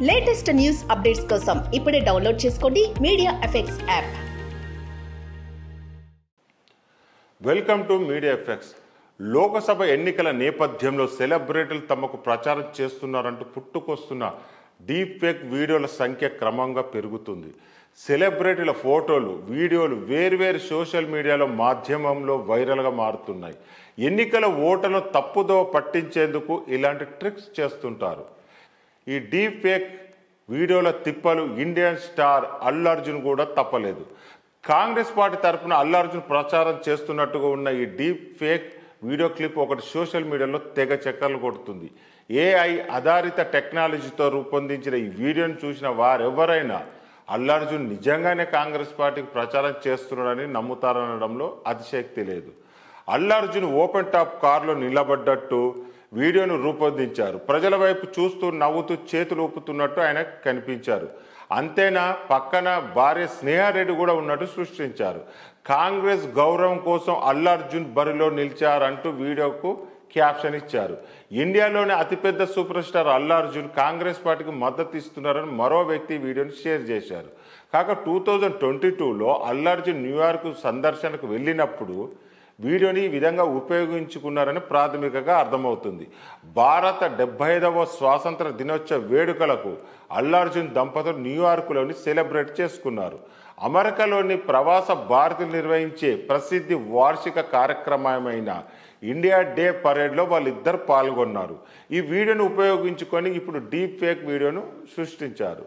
Latest news updates కోసం ఇప్పుడే download చేసుకోండి media effects app. Welcome to media effects. Lok Sabha ఎన్నికల నేపథ్యంలో సెలబ్రిటీలు తమకు ప్రచారం చేస్తున్నారంటూ పుట్టుకొస్తున్న డీప్ ఫేక్ వీడియోల సంఖ్య క్రమంగా పెరుగుతుంది. సెలబ్రిటీల ఫోటోలు, వీడియోలు వేర్వేరు సోషల్ మీడియాలో మాధ్యమంలో వైరల్గా మారుతున్నాయి. ఎన్నికల ఓటర్లను తప్పుదోవ పట్టించేందుకు ఇలాంటి ట్రిక్స్ చేస్తుంటారు. ఈ డీప్ ఫేక్ వీడియోల తిప్పలు ఇండియన్ స్టార్ అల్లు అర్జున్ కూడా తప్పలేదు. కాంగ్రెస్ పార్టీ తరఫున అల్లు అర్జున్ ప్రచారం చేస్తున్నట్టుగా ఉన్న ఈ డీప్ ఫేక్ వీడియో క్లిప్ ఒకటి సోషల్ మీడియాలో తెగ చక్కర్లు కొడుతుంది. ఏఐ ఆధారిత టెక్నాలజీతో రూపొందించిన ఈ వీడియోను చూసిన వారెవరైనా అల్లు అర్జున్ నిజంగానే కాంగ్రెస్ పార్టీకి ప్రచారం చేస్తున్నాడని నమ్ముతారనడంలో అతిశక్తి లేదు. అల్లు అర్జున్ ఓపెన్ టాప్ కారులో నిలబడ్డట్టు వీడియోను రూపొందించారు. ప్రజల వైపు చూస్తూ నవ్వుతూ చేతులు ఊపుతున్నట్టు ఆయన కనిపించారు. అంతేనా, పక్కన భార్య స్నేహారెడ్డి కూడా ఉన్నట్టు సృష్టించారు. కాంగ్రెస్ గౌరవం కోసం అల్లు అర్జున్ బరిలో నిలిచారంటూ వీడియోకు క్యాప్షన్ ఇచ్చారు. ఇండియాలోనే అతిపెద్ద సూపర్ స్టార్ అల్లు అర్జున్ కాంగ్రెస్ పార్టీకి మద్దతు ఇస్తున్నారని మరో వ్యక్తి వీడియోను షేర్ చేశారు. కాక 2022లో అల్లు అర్జున్ న్యూయార్క్ సందర్శనకు వెళ్ళినప్పుడు వీడియోని ఈ విధంగా ఉపయోగించుకున్నారని ప్రాథమికంగా అర్థమవుతుంది. భారత 75వ స్వాతంత్ర దినోత్సవ వేడుకలకు అల్లు అర్జున్ దంపతులు న్యూయార్క్లోని సెలబ్రేట్ చేసుకున్నారు. అమెరికాలోని ప్రవాస భారతీయులు నిర్వహించే ప్రసిద్ధి వార్షిక కార్యక్రమమైన ఇండియా డే పరేడ్లో వాళ్ళిద్దరు పాల్గొన్నారు. ఈ వీడియోను ఉపయోగించుకొని ఇప్పుడు డీప్ ఫేక్ వీడియోను సృష్టించారు.